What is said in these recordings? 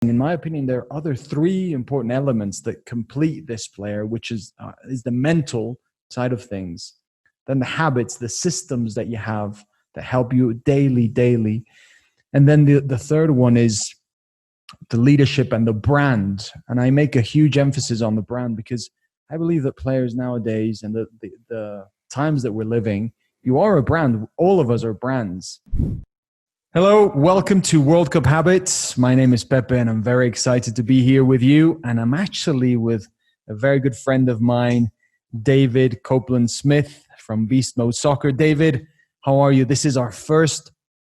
In my opinion, there are other three important elements that complete this player, which is the mental side of things, then the habits, the systems that you have that help you daily. And then the third one is the leadership and the brand. And I make a huge emphasis on the brand because I believe that players nowadays and the times that we're living, you are a brand. All of us are brands. Hello, welcome to World Cup Habits. My name is Pepe and I'm very excited to be here with you. And I'm actually with a very good friend of mine, David Copeland-Smith from Beast Mode Soccer. David, how are you? This is our first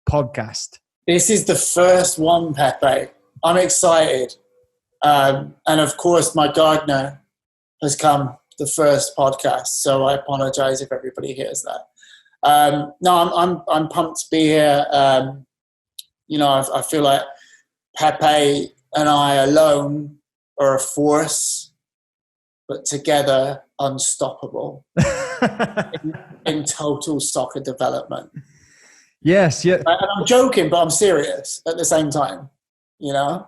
podcast. This is the first one, Pepe. I'm excited. And of course, my gardener has come the first podcast. So I apologize if everybody hears that. No, I'm pumped to be here. I feel like Pepe and I alone are a force, but together unstoppable in total soccer development. Yes, yeah. And I'm joking, but I'm serious at the same time, you know?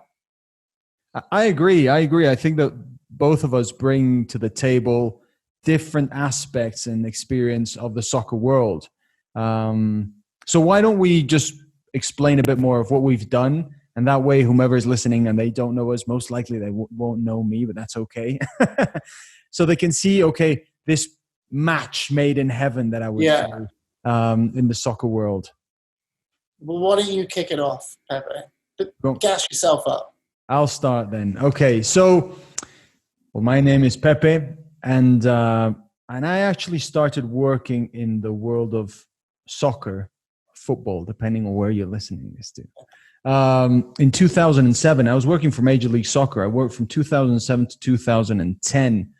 I agree. I think that both of us bring to the table different aspects and experience of the soccer world. So why don't we just explain a bit more of what we've done, and that way whomever is listening and they don't know us, most likely they won't know me, but that's okay. So they can see, okay, this match made in heaven that I would say in the soccer world. Well, why don't you kick it off, Pepe? Gas yourself up. I'll start then. Okay, so my name is Pepe, and I actually started working in the world of soccer, football, depending on where you're listening this to. In 2007, I was working for Major League Soccer. I worked from 2007 to 2010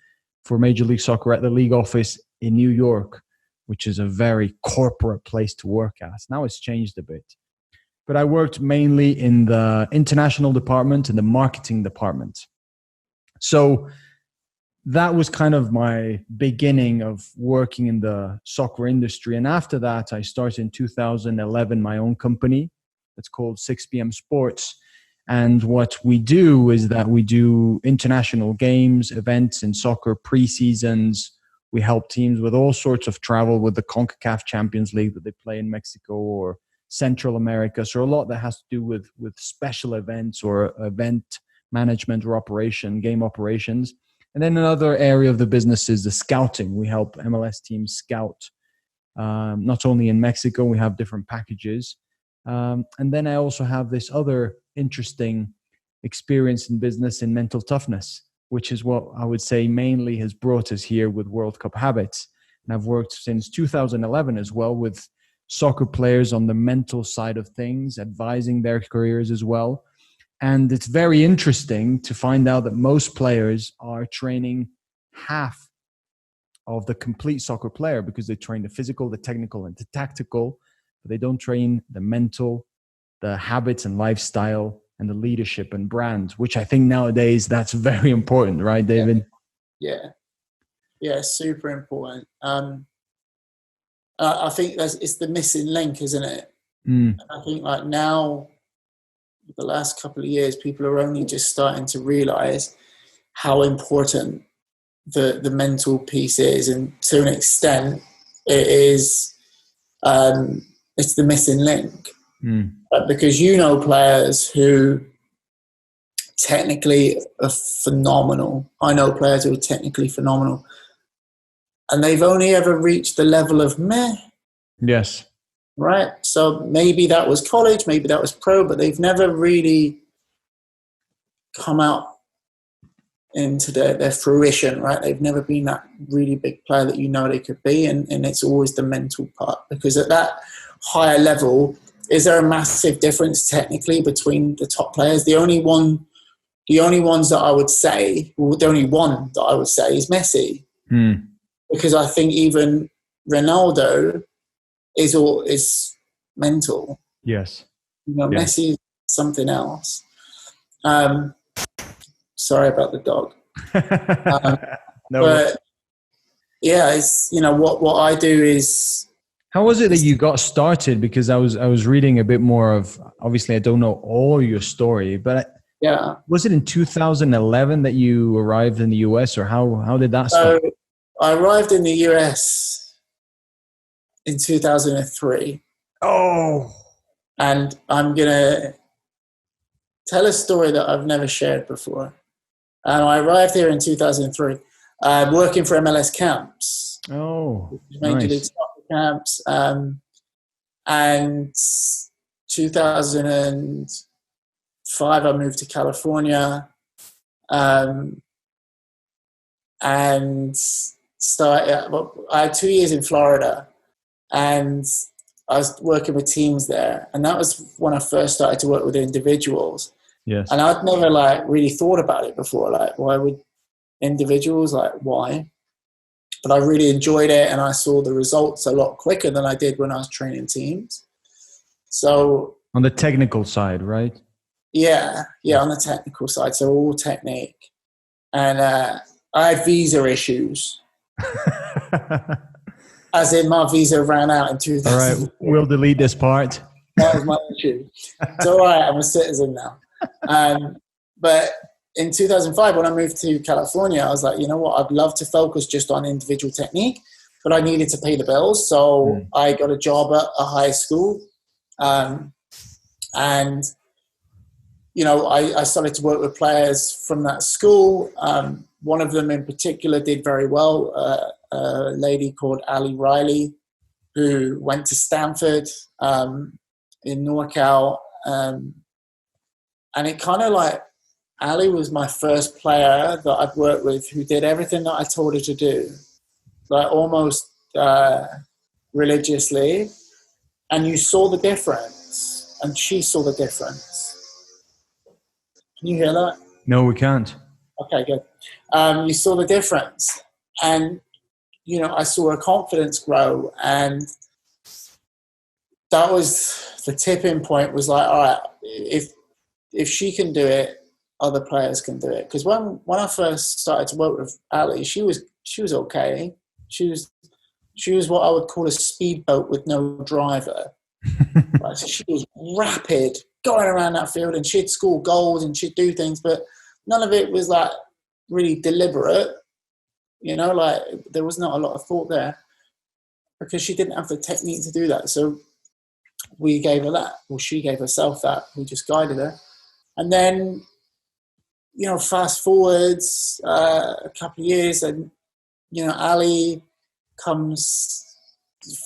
for Major League Soccer at the league office in New York, which is a very corporate place to work at. Now it's changed a bit. But I worked mainly in the international department and the marketing department. So that was kind of my beginning of working in the soccer industry. And after that, I started in 2011 my own company. It's called 6PM Sports. And what we do is that we do international games, events in soccer, pre-seasons. We help teams with all sorts of travel with the CONCACAF Champions League that they play in Mexico or Central America. So a lot that has to do with special events or event management or game operations. And then another area of the business is the scouting. We help MLS teams scout, not only in Mexico, we have different packages. And then I also have this other interesting experience in business in mental toughness, which is what I would say mainly has brought us here with World Cup Habits. And I've worked since 2011 as well with soccer players on the mental side of things, advising their careers as well. And it's very interesting to find out that most players are training half of the complete soccer player because they train the physical, the technical, and the tactical, but they don't train the mental, the habits and lifestyle, and the leadership and brand, which I think nowadays that's very important, right, David? Yeah, super important. I think it's the missing link, isn't it? I think like now, the last couple of years, people are only just starting to realize how important the mental piece is, and to an extent, it is it's the missing link. But because players who technically are phenomenal. I know players who are technically phenomenal, and they've only ever reached the level of meh. Yes. Right, so maybe that was college, maybe that was pro, but they've never really come out into their fruition, right? They've never been that really big player that they could be, and it's always the mental part. Because at that higher level, is there a massive difference technically between the top players? The only one that I would say is Messi. Because I think even Ronaldo is mental. Yes. Messi is something else. Sorry about the dog. No. But yeah, it's what I do is. How was it that you got started? Because I was reading a bit more of. Obviously, I don't know all your story, but Yeah. Was it in 2011 that you arrived in the US, or how did that So start? I arrived in the US in 2003, Oh, and I'm going to tell a story that I've never shared before. I arrived here in 2003, working for MLS camps, oh, Major League nice. Soccer camps, and 2005 I moved to California, and started. Well, I had 2 years in Florida, and I was working with teams there, and that was when I first started to work with individuals. Yes. And I'd never really thought about it before. Like, why would individuals, why? But I really enjoyed it, and I saw the results a lot quicker than I did when I was training teams. So On the technical side, right? yeah, on the technical side, so all technique. And I had visa issues, as in my visa ran out in All right, 2000. we'll delete this part. That was my issue. It's all right, I'm a citizen now. But in 2005, when I moved to California, I was like, you know what, I'd love to focus just on individual technique, but I needed to pay the bills. So I got a job at a high school. And, I started to work with players from that school. One of them in particular did very well, a lady called Ali Riley, who went to Stanford in NorCal. And it kind of Ali was my first player that I'd worked with who did everything that I told her to do, almost religiously. And you saw the difference, and she saw the difference. Can you hear that? No, we can't. Okay, good. You saw the difference, and I saw her confidence grow, and that was the tipping point. Was like, all right, if she can do it, other players can do it. Because when I first started to work with Ali, she was okay. She was what I would call a speedboat with no driver. Right? So she was rapid, going around that field, and she'd score goals and she'd do things, but none of it was really deliberate. There was not a lot of thought there because she didn't have the technique to do that. So we gave her that. Well, she gave herself that. We just guided her. And then, fast forwards a couple of years, and, Ali comes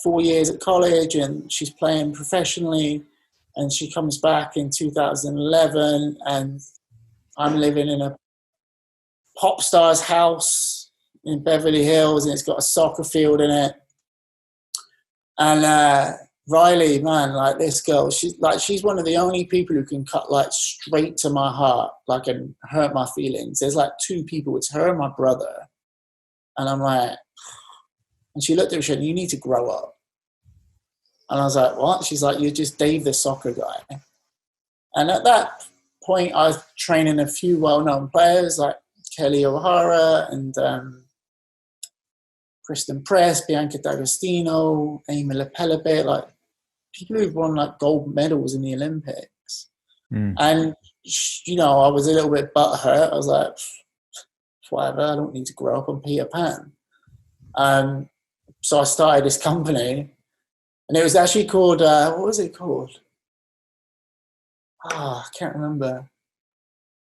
4 years at college and she's playing professionally, and she comes back in 2011, and I'm living in a pop star's house in Beverly Hills, and it's got a soccer field in it. And Riley, man, this girl, she's one of the only people who can cut straight to my heart, and hurt my feelings. There's two people, it's her and my brother. And I'm like, and she looked at me and said, you need to grow up. And I was like, what? She's like, you're just Dave the soccer guy. And at that point, I was training a few well-known players like Kelly O'Hara and Kristen Press, Bianca D'Agostino, Amy Lepelebe, people who've won gold medals in the Olympics. And, I was a little bit butthurt. I was like, whatever, I don't need to grow up on Peter Pan. So I started this company, and it was actually called, what was it called? I can't remember.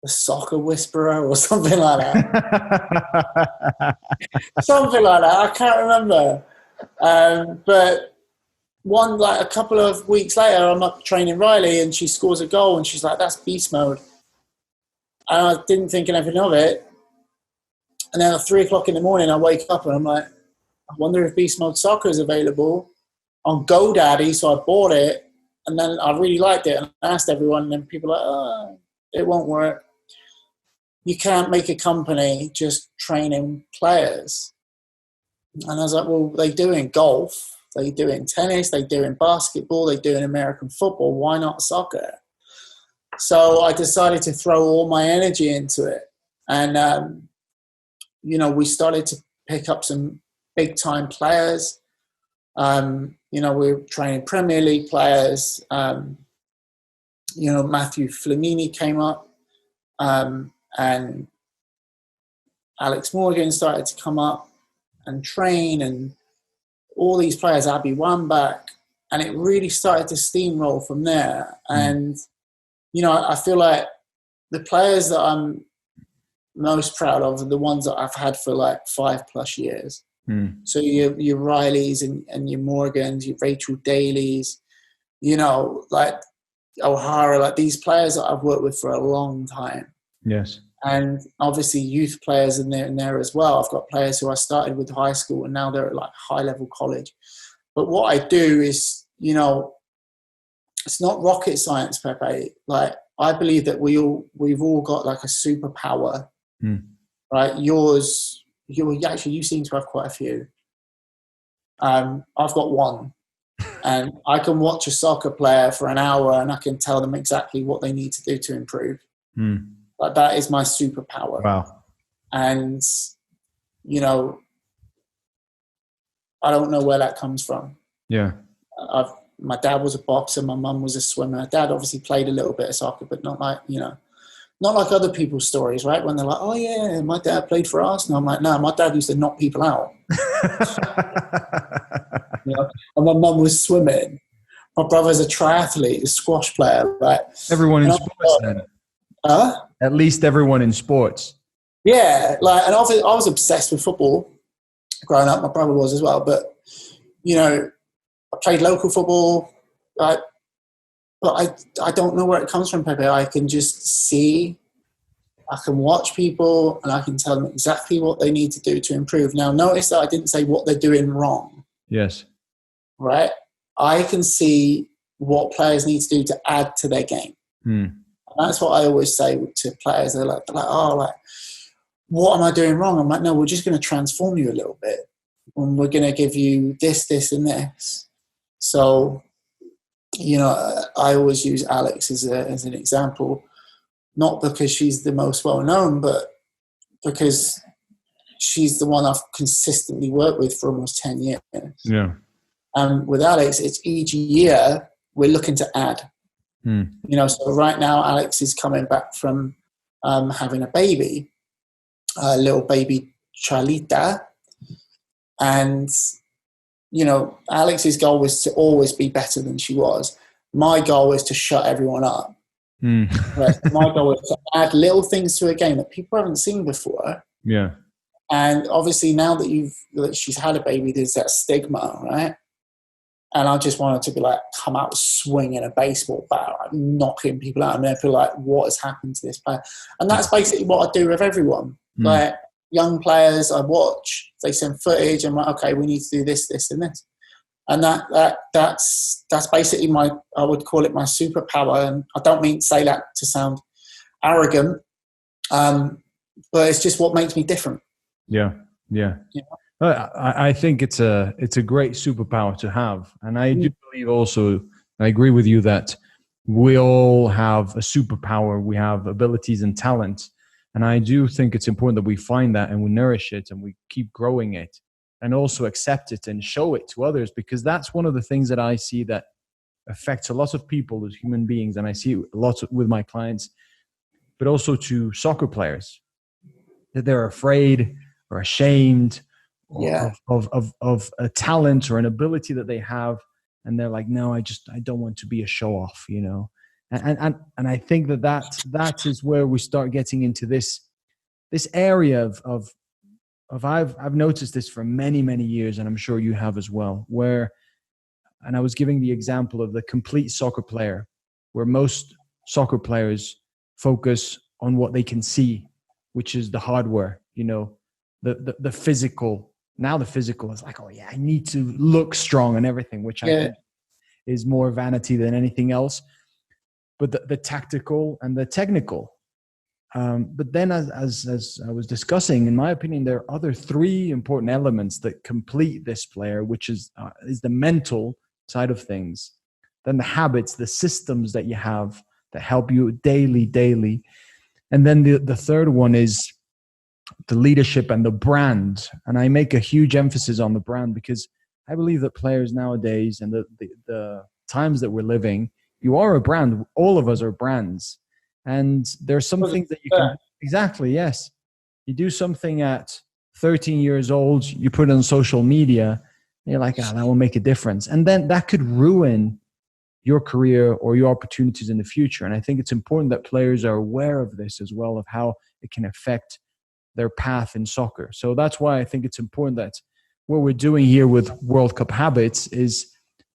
The Soccer Whisperer or something like that. Something like that. I can't remember. But a couple of weeks later, I'm up training Riley, and she scores a goal, and she's like, that's beast mode. And I didn't think anything of it. And then at 3 o'clock in the morning, I wake up and I'm like, I wonder if beast mode soccer is available on GoDaddy. So I bought it, and then I really liked it, and I asked everyone, and then people were like, oh, it won't work. You can't make a company just training players. And I was like, well, they do in golf, they do in tennis, they do in basketball, they do in American football. Why not soccer? So I decided to throw all my energy into it. And, we started to pick up some big-time players. We were training Premier League players. Matthew Flamini came up. and Alex Morgan started to come up and train, and all these players, Abby Wambach, and it really started to steamroll from there. And, you know, I feel like the players that I'm most proud of are the ones that I've had for like 5+ years. So your Rileys and your Morgans, your Rachel Dailies, you know, like O'Hara, like these players that I've worked with for a long time. Yes. And obviously youth players in there as well. I've got players who I started with high school and now they're at like high level college. But what I do is, you know, it's not rocket science, Pepe. Like I believe that we've all got like a superpower, right? You seem to have quite a few. I've got one. And I can watch a soccer player for an hour and I can tell them exactly what they need to do to improve. Like that is my superpower. Wow. And, you know, I don't know where that comes from. Yeah. My dad was a boxer. My mum was a swimmer. Dad obviously played a little bit of soccer, but not like, you know, not like other people's stories, right? When they're like, oh yeah, my dad played for Arsenal. I'm like, no, my dad used to knock people out. You know? And my mum was swimming. My brother's a triathlete, a squash player. Right? Everyone in sports then. At least everyone in sports. Yeah, like, and I was obsessed with football growing up. My brother was as well. But, you know, I played local football, right? But I don't know where it comes from, Pepe. I can just see, I can watch people, and I can tell them exactly what they need to do to improve. Now, notice that I didn't say what they're doing wrong. Yes. Right? I can see what players need to do to add to their game. And that's what I always say to players. They're like, oh, like, what am I doing wrong? I'm like, no, we're just going to transform you a little bit. And we're going to give you this, this, and this. So, you know, I always use Alex as an example, not because she's the most well-known, but because she's the one I've consistently worked with for almost 10 years. Yeah. And with Alex, it's each year we're looking to add. You know, so right now Alex is coming back from having a baby, a little baby Charlita. And, you know, Alex's goal was to always be better than she was. My goal is to shut everyone up. Right? My goal is to add little things to a game that people haven't seen before. Yeah. And obviously now that she's had a baby, there's that stigma, right? And I just wanted to be like, come out swinging a baseball bat, like knocking people out. And they feel like, what has happened to this player? And that's basically what I do with everyone. Like young players, I watch, they send footage. I'm like, okay, we need to do this, this, and this. And that's basically I would call it my superpower. And I don't mean to say that to sound arrogant, but it's just what makes me different. Yeah. Yeah. You know? I think it's a great superpower to have. And I do believe also, I agree with you that we all have a superpower. We have abilities and talents. And I do think it's important that we find that and we nourish it and we keep growing it and also accept it and show it to others, because that's one of the things that I see that affects a lot of people as human beings. And I see it a lot with my clients, but also to soccer players, that they're afraid or ashamed of a talent or an ability that they have, and they're like, no, I don't want to be a show off, you know. And I think that is where we start getting into this area of I've noticed this for many years, and I'm sure you have as well, and I was giving the example of the complete soccer player, where most soccer players focus on what they can see, which is the hardware, you know, the physical. Now the physical is like, oh yeah, I need to look strong and everything, which I think is more vanity than anything else. But the tactical and the technical. But then as I was discussing, in my opinion, there are other three important elements that complete this player, which is the mental side of things, then the habits, the systems that you have that help you daily. And then the third one is the leadership and the brand. And I make a huge emphasis on the brand, because I believe that players nowadays and the times that we're living, you are a brand. All of us are brands. And there's some things that you can, exactly, yes. You do something at 13 years old, you put it on social media, and you're like, that will make a difference. And then that could ruin your career or your opportunities in the future. And I think it's important that players are aware of this as well, of how it can affect their path in soccer. So that's why I think it's important that what we're doing here with World Cup Habits is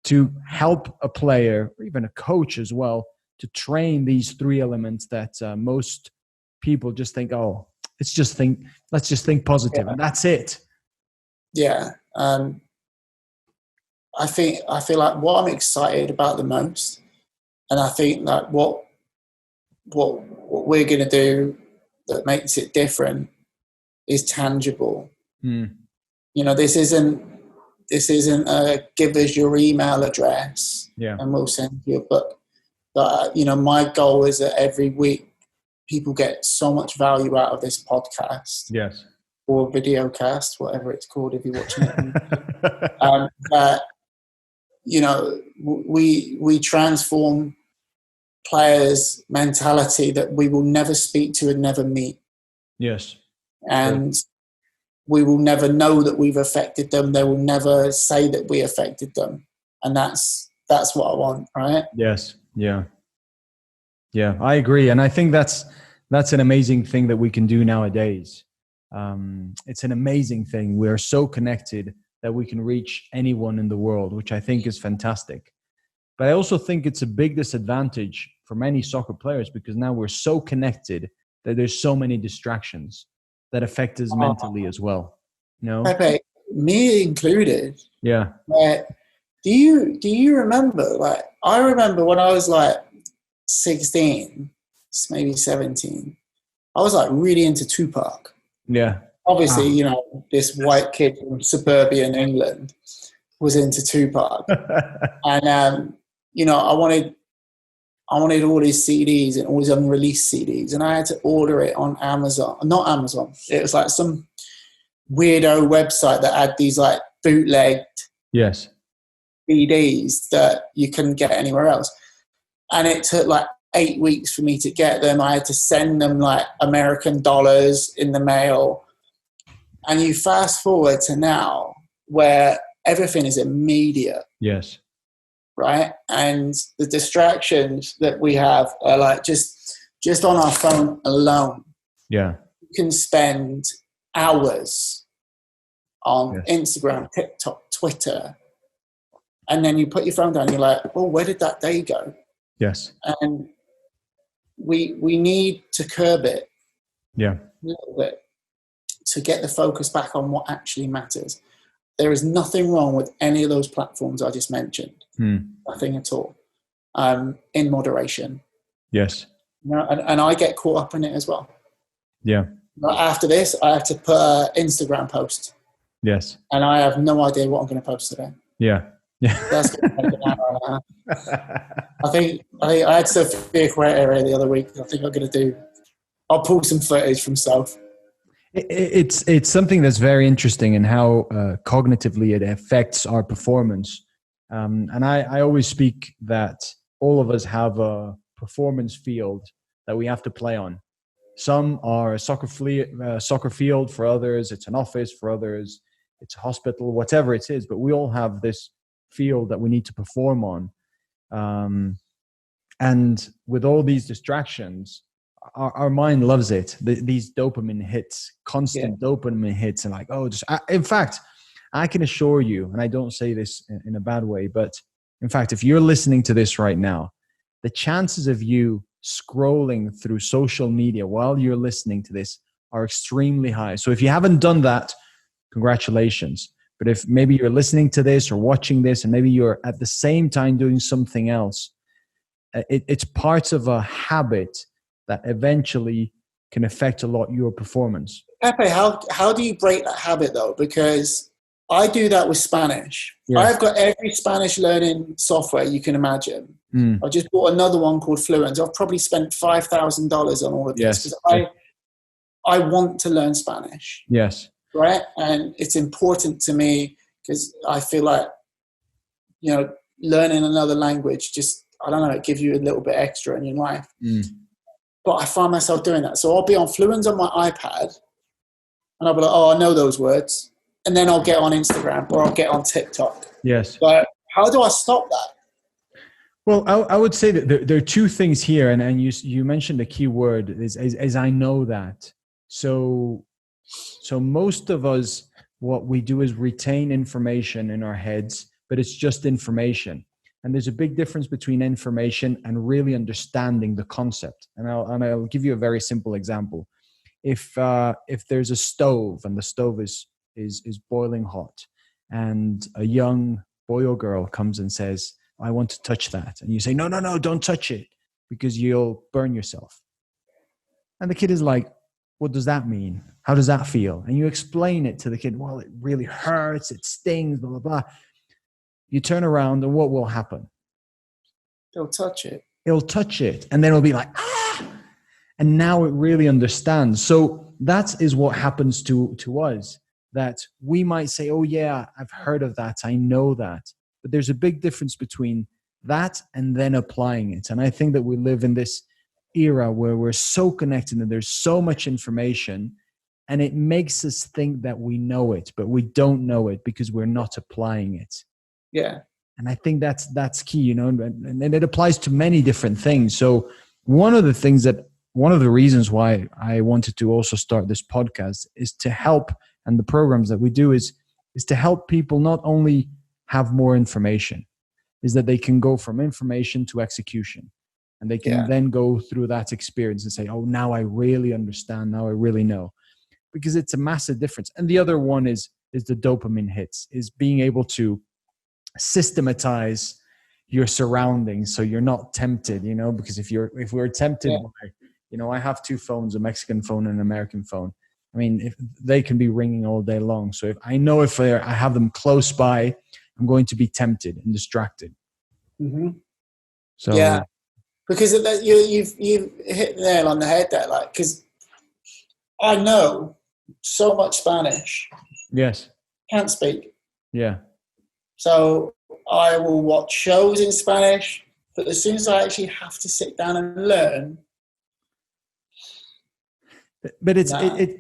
to help a player, or even a coach as well, to train these three elements that most people just think, oh, let's just think positive, and that's it. Yeah. I feel like what I'm excited about the most, and I think that what we're going to do that makes it different is tangible. You know, this isn't a give us your email address and we'll send you a book. But you know, my goal is that every week people get so much value out of this podcast. Yes. Or video cast, whatever it's called if you're watching it. You know, we transform players' mentality that we will never speak to and never meet. Yes. And we will never know that we've affected them. They will never say that we affected them. And that's what I want, right? Yes. Yeah. Yeah, I agree. And I think that's an amazing thing that we can do nowadays. It's an amazing thing. We're so connected that we can reach anyone in the world, which I think is fantastic. But I also think it's a big disadvantage for many soccer players because now we're so connected that there's so many distractions that affect us mentally as well. No, Pepe, me included. Yeah. Do you remember? Like, I remember when I was like 16, maybe 17. I was like really into Tupac. Yeah. Obviously, you know, this white kid from suburban England was into Tupac, and you know, I wanted all his CDs and all his unreleased CDs, and I had to order it on Amazon. Not Amazon. It was like some weirdo website that had these like bootlegged CDs that you couldn't get anywhere else, and it took like 8 weeks for me to get them. I had to send them like American dollars in the mail. And you fast forward to now where everything is immediate. Yes. Right? And the distractions that we have are like just on our phone alone. Yeah. You can spend hours on Instagram, TikTok, Twitter. And then you put your phone down and you're like, oh, where did that day go? Yes. And we need to curb it. Yeah. A little bit. To get the focus back on what actually matters. There is nothing wrong with any of those platforms I just mentioned. Nothing at all. In moderation. Yes. You know, and I get caught up in it as well. Yeah. After this, I have to put an Instagram post. Yes. And I have no idea what I'm going to post today. Yeah. Yeah. That's going to take an hour and a half. I think I had Sophia Quetta the other week. I think I'll pull some footage from Soph. It's something that's very interesting in how cognitively it affects our performance. And I always speak that all of us have a performance field that we have to play on. Some are a soccer field, for others it's an office, for others it's a hospital, whatever it is. But we all have this field that we need to perform on. And with all these distractions, our mind loves it. These dopamine hits, constant dopamine hits, and like, in fact, I can assure you, and I don't say this in a bad way, but in fact, if you're listening to this right now, the chances of you scrolling through social media while you're listening to this are extremely high. So if you haven't done that, congratulations. But if maybe you're listening to this or watching this, and maybe you're at the same time doing something else, it's parts of a habit that eventually can affect a lot your performance. Pepe, how do you break that habit though? Because I do that with Spanish. Yes. I've got every Spanish learning software you can imagine. I just bought another one called Fluent. I've probably spent $5,000 on all of this because I want to learn Spanish. Yes. Right? And it's important to me because I feel like, you know, learning another language just, I don't know, it gives you a little bit extra in your life. but I find myself doing that. So I'll be on Fluent on my iPad, and I'll be like, oh, I know those words. And then I'll get on Instagram or I'll get on TikTok. Yes. But how do I stop that? Well, I would say that there are two things here, and you mentioned a key word is I know that. So most of us, what we do is retain information in our heads, but it's just information. And there's a big difference between information and really understanding the concept. And I'll give you a very simple example. If there's a stove and the stove is boiling hot, and a young boy or girl comes and says, I want to touch that. And you say, no, don't touch it because you'll burn yourself. And the kid is like, what does that mean? How does that feel? And you explain it to the kid. Well, it really hurts. It stings, blah, blah, blah. You turn around and what will happen? They'll touch it. It'll touch it. And then it'll be like, ah! And now it really understands. So that is what happens to us, that we might say, oh yeah, I've heard of that. I know that. But there's a big difference between that and then applying it. And I think that we live in this era where we're so connected and there's so much information, and it makes us think that we know it, but we don't know it because we're not applying it. Yeah. And I think that's key, and it applies to many different things. So one of the reasons why I wanted to also start this podcast is to help, and the programs that we do is to help people not only have more information, is that they can go from information to execution, and they can then go through that experience and say, oh, now I really understand. Now I really know, because it's a massive difference. And the other one is the dopamine hits, is being able to systematize your surroundings so you're not tempted, because if we're tempted by, I have two phones, a Mexican phone and an American phone. I mean, if they can be ringing all day long. So if I have them close by, I'm going to be tempted and distracted. Mm-hmm. So yeah, because you've hit the nail on the head there. Like, because I know so much Spanish. Yes. Can't speak. Yeah. So I will watch shows in Spanish, but as soon as I actually have to sit down and learn. But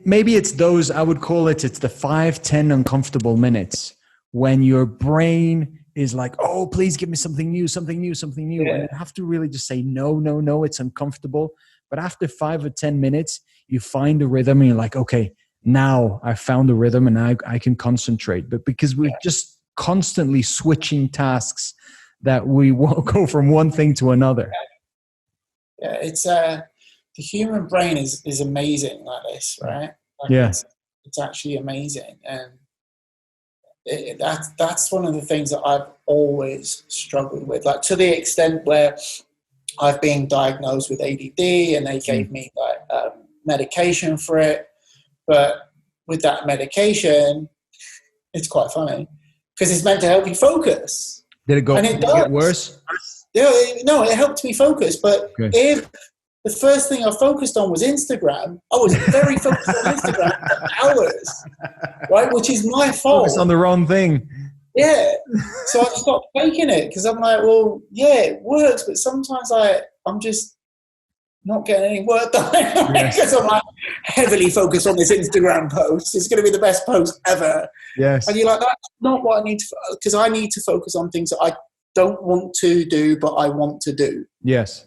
maybe it's those, I would call it's the 5-10 uncomfortable minutes when your brain is like, oh, please give me something new. Yeah. And you have to really just say, no, it's uncomfortable. But after 5 or 10 minutes, you find a rhythm and you're like, okay, now I found a rhythm and I can concentrate. But because we're just constantly switching tasks, that we won't go from one thing to another. Yeah, it's the human brain is amazing like this, right? Like it's actually amazing, and that's one of the things that I've always struggled with, like to the extent where I've been diagnosed with ADD, and they gave me medication for it. But with that medication, it's quite funny because it's meant to help you focus. Did it go? And it does. Get worse? Yeah, no, it helped me focus. But if the first thing I focused on was Instagram, I was very focused on Instagram for hours, right? Which is my fault. Focus on the wrong thing. Yeah. So I stopped taking it because I'm like, well, yeah, it works, but sometimes I'm just not getting any work done because I'm like heavily focused on this Instagram post. It's going to be the best post ever. Yes. And you're like, that's not what I need to, because I need to focus on things that I don't want to do, but I want to do. Yes.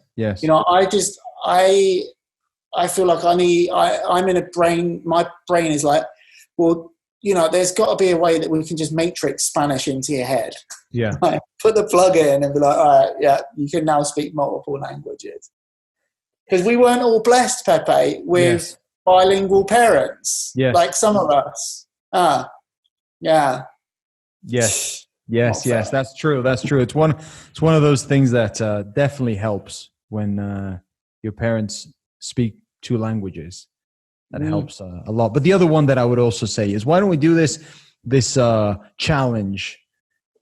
I feel like I'm in a brain, my brain is like, well, there's got to be a way that we can just matrix Spanish into your head. Yeah. Like, put the plug in and be like, all right, yeah, you can now speak multiple languages. Because we weren't all blessed, Pepe, with bilingual parents, like some of us. Yeah. Yes. That's true. It's one of those things that definitely helps when your parents speak two languages. That helps a lot. But the other one that I would also say is, why don't we do this challenge?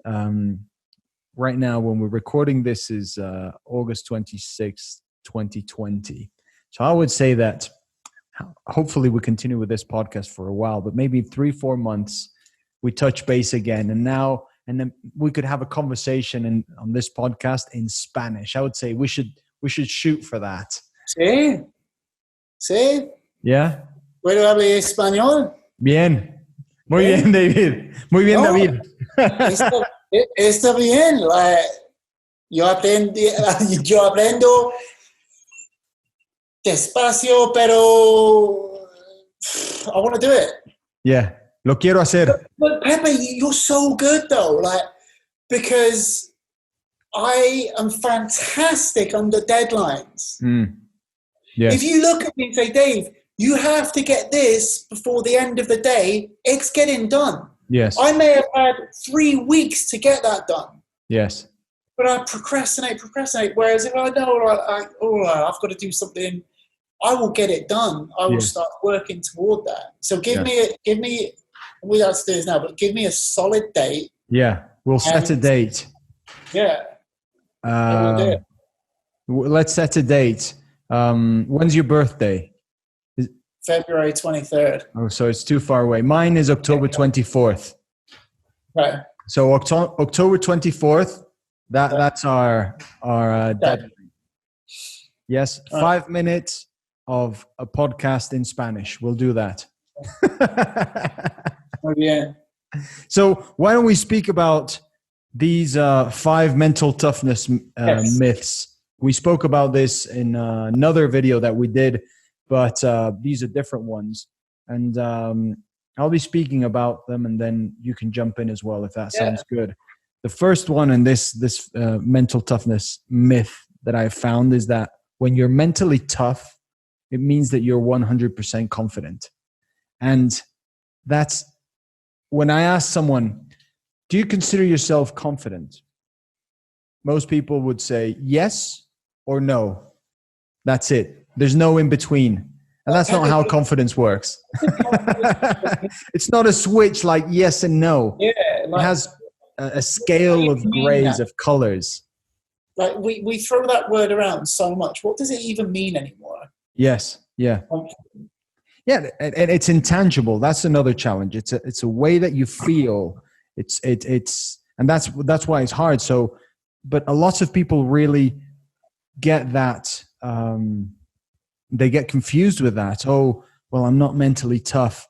Right now, when we're recording this, is August 26th, 2020. So I would say that hopefully we continue with this podcast for a while, but maybe 3-4 months we touch base again, and then we could have a conversation on this podcast in Spanish. I would say we should shoot for that. Sí. Sí, Yeah. puedo hablar español. Bien. Muy ¿Eh? bien, David. Muy bien, No, David. está bien. Yo yo aprendo despacio, pero I want to do it. Yeah. Lo quiero hacer. But Pepe, you're so good though, because I am fantastic under deadlines. Yes. If you look at me and say, Dave, you have to get this before the end of the day, it's getting done. Yes. I may have had 3 weeks to get that done. Yes. But I procrastinate. Whereas if I know I've got to do something, I will get it done. I will start working toward that. So give me, we have to do this now, but give me a solid date. Yeah. We'll set a date. Yeah. We'll do it. Let's set a date. When's your birthday? February 23rd. Oh, so it's too far away. Mine is October 24th. Right. So October 24th, that's our deadline. Yes, 5 minutes of a podcast in Spanish. We'll do that. Oh, yeah. So why don't we speak about these 5 mental toughness myths? We spoke about this in another video that we did, but these are different ones. And I'll be speaking about them, and then you can jump in as well if that sounds good. The first one in this mental toughness myth that I found is that when you're mentally tough, it means that you're 100% confident. And that's when I ask someone, do you consider yourself confident? Most people would say yes or no. That's it. There's no in between. And that's not how confidence works. It's not a switch like yes and no. Yeah, it has a scale of grays, of colors. Like we throw that word around so much. What does it even mean anymore? Yes. Yeah. Yeah, and it's intangible. That's another challenge. It's a way that you feel. It's and that's why it's hard. So, but a lot of people really get that. They get confused with that. Oh, well, I'm not mentally tough.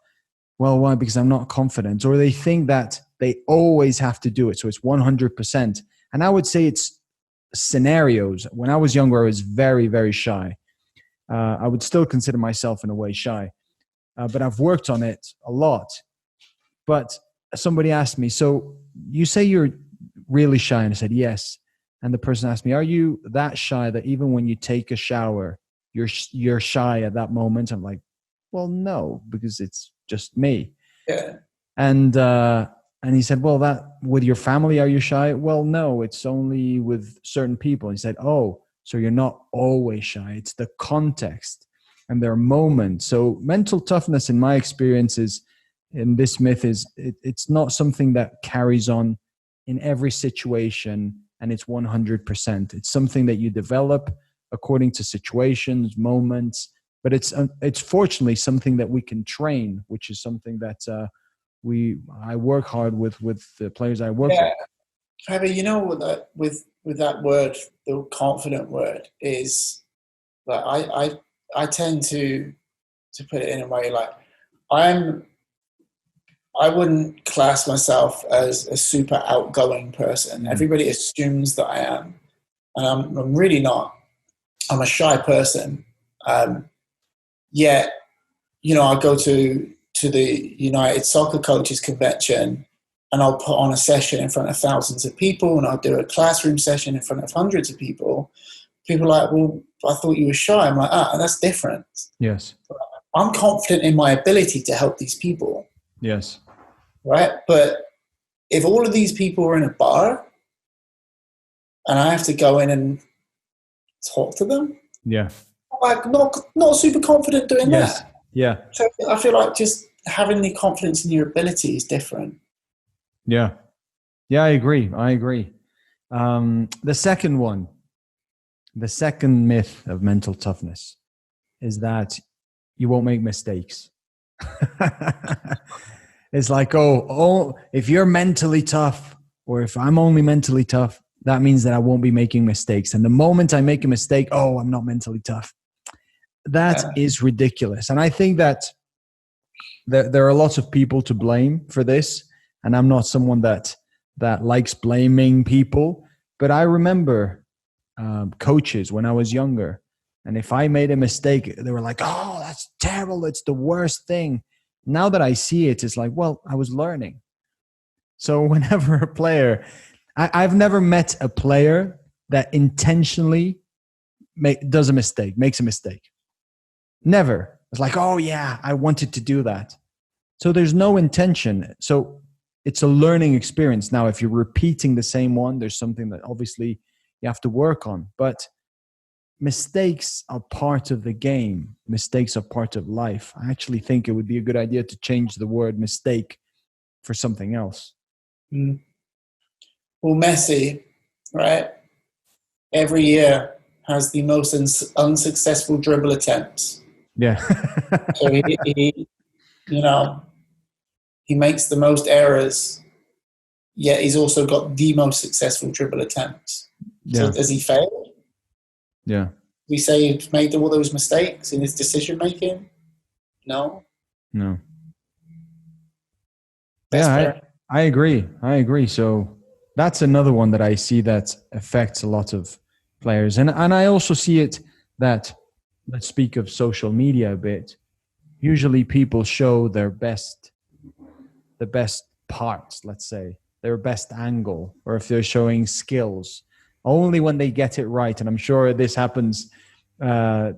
Well, why? Because I'm not confident. Or they think that they always have to do it. So it's 100%. And I would say it's scenarios. When I was younger, I was very, very shy. I would still consider myself in a way shy. But I've worked on it a lot. But somebody asked me, so you say you're really shy? And I said, yes. And the person asked me, are you that shy that even when you take a shower, you're shy at that moment? I'm like, well, no, because it's just me. Yeah. And he said, well, that with your family, are you shy? Well, no, it's only with certain people. He said, oh, so you're not always shy. It's the context and there are moments. So mental toughness, in my experience, in this myth it's not something that carries on in every situation and it's 100%. It's something that you develop according to situations, moments, but it's fortunately something that we can train, which is something that I work hard with the players I work with. Trevor, you know that with that word, the confident word, is like I tend to put it in a way like I wouldn't class myself as a super outgoing person. Mm-hmm. Everybody assumes that I am, and I'm really not. I'm a shy person. Yet, you know, I go to the United Soccer Coaches Convention and I'll put on a session in front of thousands of people, and I'll do a classroom session in front of hundreds of people. People are like, well, I thought you were shy. I'm like, that's different. Yes. I'm confident in my ability to help these people. Yes. Right? But if all of these people are in a bar and I have to go in and talk to them, yeah, I'm like not super confident doing that. Yeah. So I feel like just having the confidence in your ability is different. Yeah. Yeah, I agree. The second myth of mental toughness is that you won't make mistakes. It's like, oh, if you're mentally tough, or if I'm only mentally tough, that means that I won't be making mistakes. And the moment I make a mistake, I'm not mentally tough. that is ridiculous. And I think that there are lots of people to blame for this. And I'm not someone that likes blaming people. But I remember coaches when I was younger. And if I made a mistake, they were like, oh, that's terrible. It's the worst thing. Now that I see it, it's like, well, I was learning. So whenever a player, I've never met a player that intentionally makes a mistake. Never. It's like, oh yeah, I wanted to do that. So there's no intention. So it's a learning experience. Now, if you're repeating the same one, there's something that obviously you have to work on. But mistakes are part of the game. Mistakes are part of life. I actually think it would be a good idea to change the word mistake for something else. Mm. Well, Messi, right, every year has the most unsuccessful dribble attempts. Yeah. So he makes the most errors, yet he's also got the most successful dribble attempts. Yeah. So does he fail? Yeah. We say he's made all those mistakes in his decision making? No. Yeah, I agree. So that's another one that I see that affects a lot of players. And I also see it that, let's speak of social media a bit. Usually people show the best parts, let's say, their best angle, or if they're showing skills, only when they get it right. And I'm sure this happens, I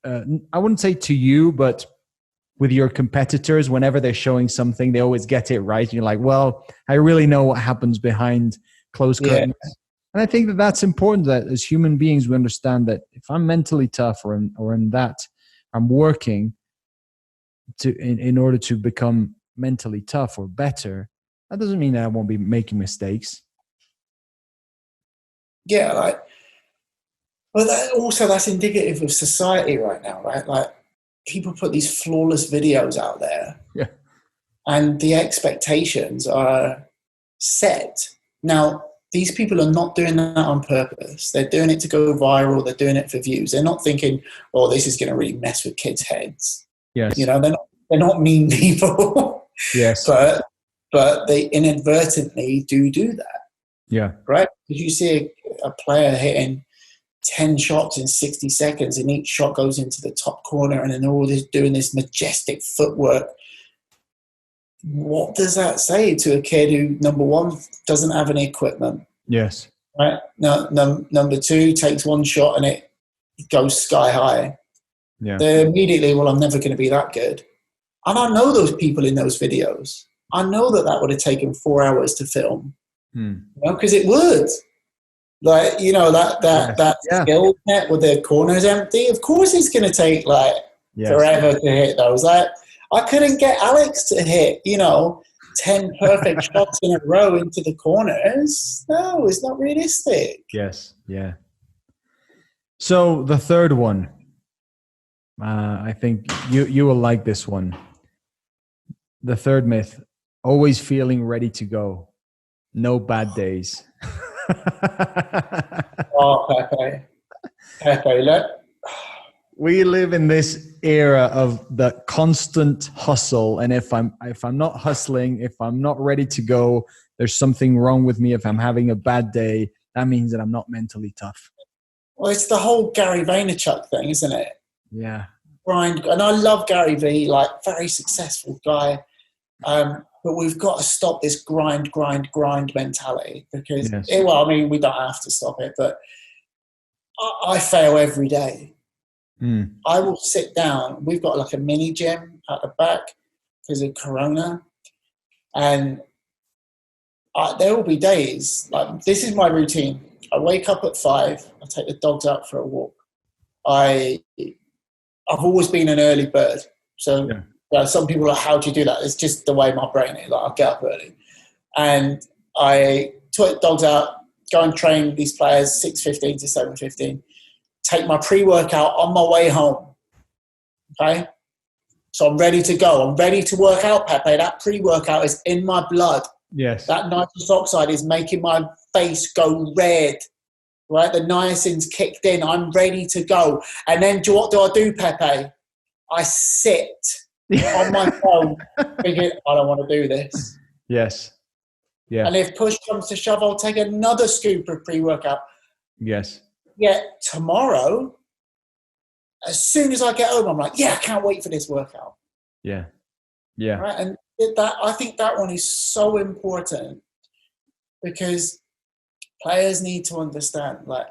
wouldn't say to you, but with your competitors, whenever they're showing something, they always get it right. You're like, well, I really know what happens behind closed curtains. Yeah. And I think that that's important, that as human beings, we understand that if I'm mentally tough or in that I'm working in order to become mentally tough or better, that doesn't mean that I won't be making mistakes. Yeah, that's indicative of society right now, right? Like, people put these flawless videos out there, yeah, and the expectations are set. Now, these people are not doing that on purpose. They're doing it to go viral. They're doing it for views. They're not thinking, "Oh, this is going to really mess with kids' heads." Yes, they're not mean people. Yes, but they inadvertently do that. Yeah, right. Because you see a player hitting 10 shots in 60 seconds, and each shot goes into the top corner, and then they're all doing this majestic footwork. What does that say to a kid who, number one, doesn't have any equipment? Yes. Right. Number two, takes one shot and it goes sky high. Yeah. They're immediately, well, I'm never going to be that good. And I know those people in those videos. I know that would have taken 4 hours to film. Because it would. Like, that skill net with the corners empty, of course it's going to take forever to hit those. Like, I couldn't get Alex to hit 10 perfect shots in a row into the corners. No, it's not realistic. Yes. Yeah. So the third one, I think you will like this one. The third myth: always feeling ready to go, no bad days. Oh, Pepe, look. We live in this era of the constant hustle, and if I'm not hustling, if I'm not ready to go, there's something wrong with me. If I'm having a bad day, that means that I'm not mentally tough. Well, it's the whole Gary Vaynerchuk thing, isn't it? Yeah. Grind, and I love Gary V, very successful guy. But we've got to stop this grind mentality, because, we don't have to stop it, but I fail every day. I will sit down. We've got a mini gym at the back because of Corona. And there will be days, this is my routine. I wake up at 5. I take the dogs out for a walk. I've always been an early bird. So some people are like, how do you do that? It's just the way my brain is. I get up early. And I took dogs out, go and train these players 6:15 to 7:15. Take my pre-workout on my way home. Okay? So I'm ready to go. I'm ready to work out, Pepe. That pre-workout is in my blood. Yes. That nitrous oxide is making my face go red. right? The niacin's kicked in. I'm ready to go. And then what do I do, Pepe? I sit on my phone thinking, I don't want to do this. Yes. Yeah. And if push comes to shove, I'll take another scoop of pre-workout. Yes. Yet tomorrow, as soon as I get home, I'm like, yeah, I can't wait for this workout. Yeah. Yeah. Right? And I think that one is so important, because players need to understand, like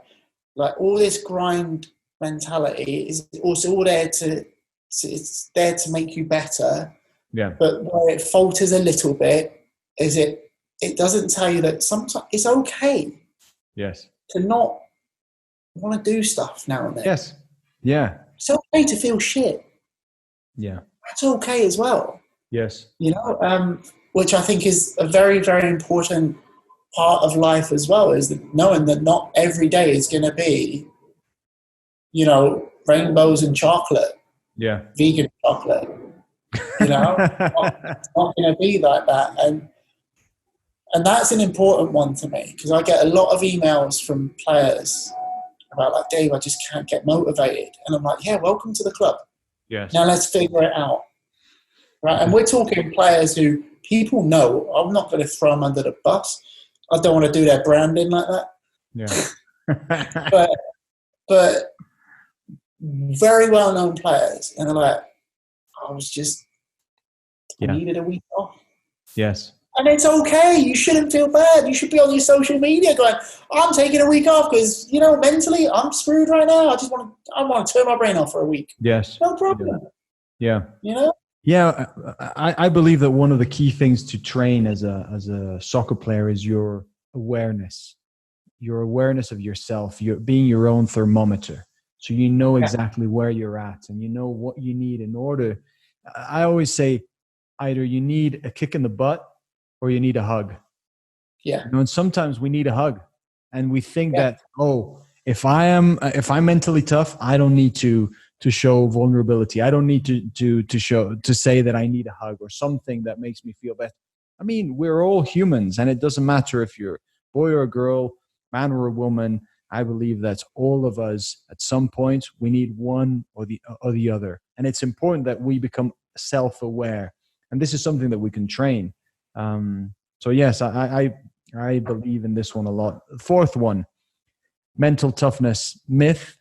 all this grind mentality is also all there it's there to make you better. Yeah. But where it falters a little bit is it doesn't tell you that sometimes it's okay. Yes. To not want to do stuff now and then. Yes. Yeah. It's okay to feel shit. Yeah. That's okay as well. Yes. You know, which I think is a very, very important part of life as well, is that knowing that not every day is going to be, you know, rainbows and chocolate. Yeah. Vegan chocolate. You know, it's not going to be like that. And that's an important one to me, because I get a lot of emails from players about, like, Dave, I just can't get motivated. And I'm like, yeah, welcome to the club. Yes. Now let's figure it out. Right? And we're talking players who people know. I'm not going to throw them under the bus. I don't want to do their branding like that. Yeah. but very well-known players. And they're like, I needed a week off. Yes. And it's okay. You shouldn't feel bad. You should be on your social media going, I'm taking a week off because, you know, mentally I'm screwed right now. I want to turn my brain off for a week. Yes. No problem. Yeah. You know? Yeah. I believe that one of the key things to train as a soccer player is your awareness of yourself, being your own thermometer. So you know exactly where you're at, and you know what you need in order. I always say either you need a kick in the butt or you need a hug. Yeah. You know, and sometimes we need a hug, and we think that, if I'm mentally tough, I don't need to show vulnerability. I don't need to say that I need a hug or something that makes me feel better. I mean, we're all humans, and it doesn't matter if you're a boy or a girl, man or a woman. I believe that all of us at some point, we need one or the other. And it's important that we become self-aware. And this is something that we can train. So yes, I believe in this one a lot. The fourth one, mental toughness myth,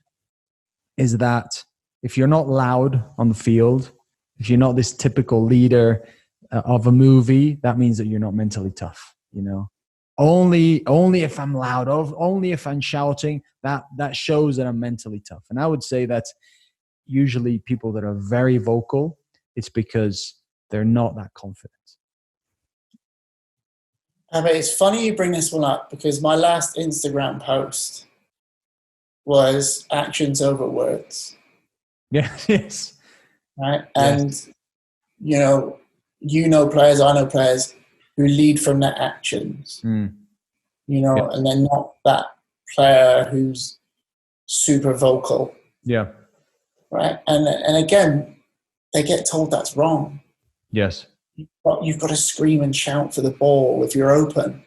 is that if you're not loud on the field, if you're not this typical leader of a movie, that means that you're not mentally tough, you know? Only if I'm loud, only if I'm shouting, that shows that I'm mentally tough. And I would say that usually people that are very vocal, it's because they're not that confident. But it's funny you bring this one up, because my last Instagram post was actions over words. Yes. Right? And, you know players, I know players who lead from their actions, you know, and they're not that player who's super vocal. Yeah. Right? And again, they get told that's wrong. Yes. You've got to scream and shout for the ball if you're open.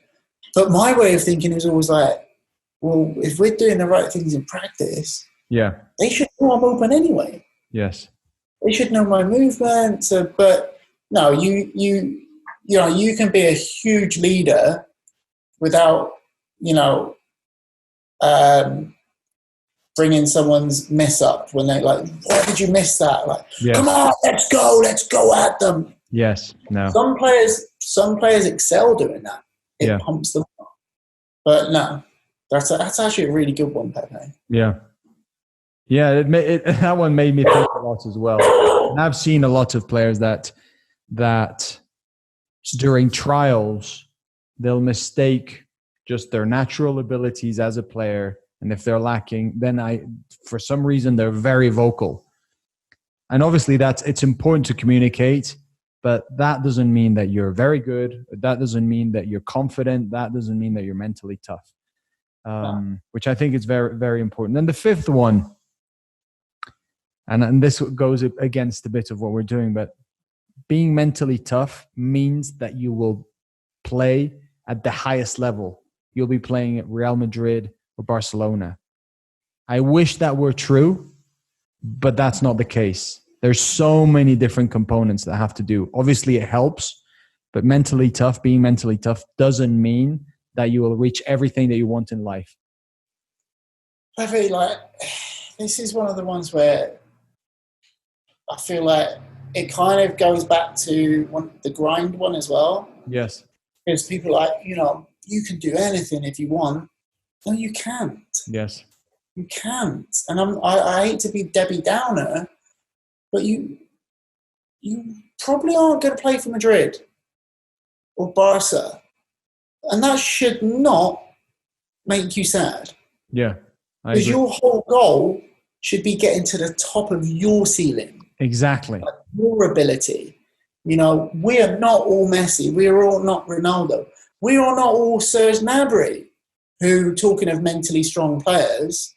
But my way of thinking is always like, well, if we're doing the right things in practice, they should know I'm open anyway. Yes. They should know my movements. But no, you can be a huge leader without, bringing someone's miss up when they like, why did you miss that? Like, come on, let's go at them. Yes. No. Some players excel doing that. It pumps them up. But no, that's actually a really good one, Pepe. Yeah. Yeah, that one made me think a lot as well. And I've seen a lot of players that during trials, they'll mistake just their natural abilities as a player. And if they're lacking, then for some reason, they're very vocal. And obviously it's important to communicate, but that doesn't mean that you're very good. That doesn't mean that you're confident. That doesn't mean that you're mentally tough, which I think is very, very important. And the fifth one, and this goes against a bit of what we're doing, but being mentally tough means that you will play at the highest level. You'll be playing at Real Madrid or Barcelona. I wish that were true, but that's not the case. There's so many different components that have to do. Obviously, it helps, but being mentally tough doesn't mean that you will reach everything that you want in life. I feel like this is one of the ones where I feel like it kind of goes back to the grind one as well. Yes. Because people are like, you can do anything if you want. No, you can't. Yes. You can't. And I hate to be Debbie Downer, but you probably aren't going to play for Madrid or Barca. And that should not make you sad. Yeah. Because your whole goal should be getting to the top of your ceiling. Exactly. Like your ability. We are not all Messi. We are all not Ronaldo. We are not all Serge Gnabry, who, talking of mentally strong players,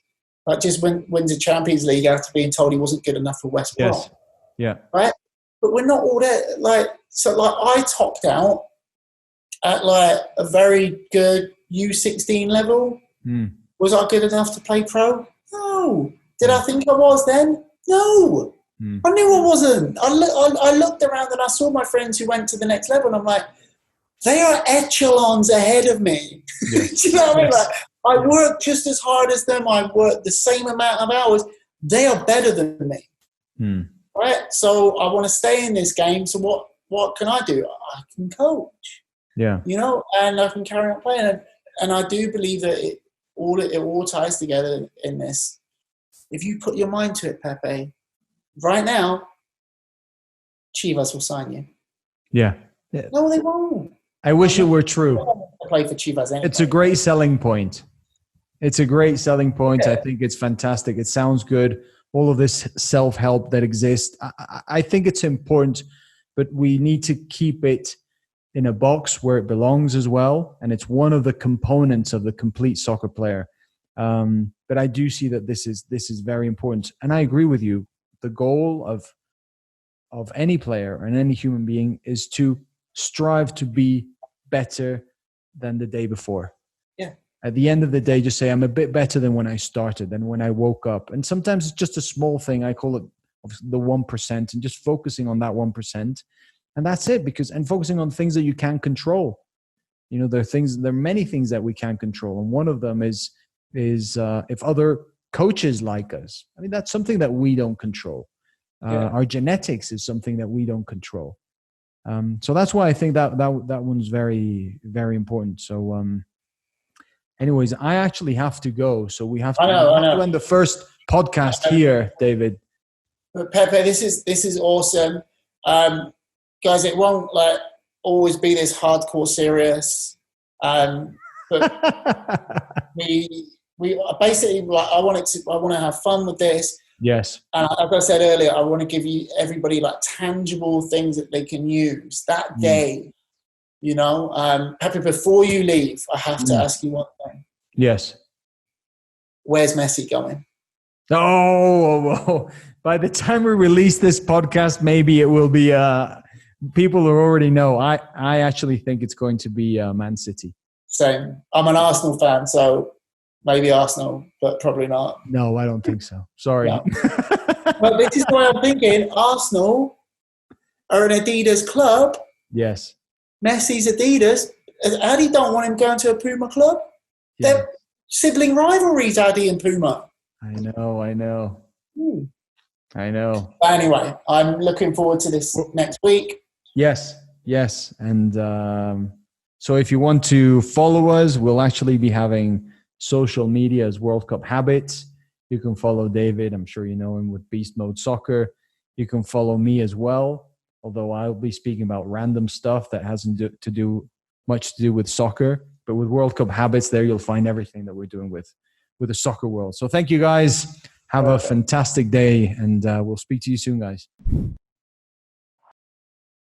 like just wins a Champions League after being told he wasn't good enough for West Brom. Yes. Yeah. Right? But we're not all there. I topped out at a very good U16 level. Mm. Was I good enough to play pro? No. Did I think I was then? No. I knew I wasn't. I looked around and I saw my friends who went to the next level, and I'm like, they are echelons ahead of me. Yes. Do you know what I mean? Yes. I work just as hard as them. I work the same amount of hours. They are better than me. Right? So I want to stay in this game. So what can I do? I can coach. Yeah. And I can carry on playing. And I do believe that it all ties together in this. If you put your mind to it, Pepe, right now, Chivas will sign you. Yeah. No, they won't. I wish it were true. Play for Chivas anyway. It's a great selling point. Yeah. I think it's fantastic. It sounds good. All of this self-help that exists. I think it's important, but we need to keep it in a box where it belongs as well. And it's one of the components of the complete soccer player. But I do see that this is very important. And I agree with you. The goal of any player and any human being is to strive to be better than the day before. Yeah. At the end of the day, just say, I'm a bit better than when I started, than when I woke up. And sometimes it's just a small thing. I call it the 1%, and just focusing on that 1%. And that's it, and focusing on things that you can control. There are many things that we can control. And one of them is if other coaches like us. I mean, that's something that we don't control. Our genetics is something that we don't control. So that's why I think that one's very, very important. So, anyways, I actually have to go. So we have to end the first podcast here, David. But Pepe, this is awesome. Guys, it won't always be this hardcore serious. But we basically I want to have fun with this. Yes. And as I said earlier, I want to give everybody tangible things that they can use that day. Pepe, before you leave, I have to ask you one thing. Yes. Where's Messi going? Oh, by the time we release this podcast, maybe it will be people who already know. I actually think it's going to be Man City. Same. I'm an Arsenal fan, so maybe Arsenal, but probably not. No, I don't think so. Sorry. No. Well, this is why I'm thinking Arsenal are an Adidas club. Yes. Messi's Adidas. Adi don't want him going to a Puma club. Yeah. They're sibling rivalries, Adi and Puma. I know. I know. But anyway, I'm looking forward to this next week. Yes. And so if you want to follow us, we'll actually be having social media as World Cup Habits. You can follow David. I'm sure you know him with Beast Mode Soccer. You can follow me as well, although I'll be speaking about random stuff that hasn't much to do with soccer. But with World Cup Habits, there you'll find everything that we're doing with the soccer world. So thank you guys. Have a fantastic day, and we'll speak to you soon, guys.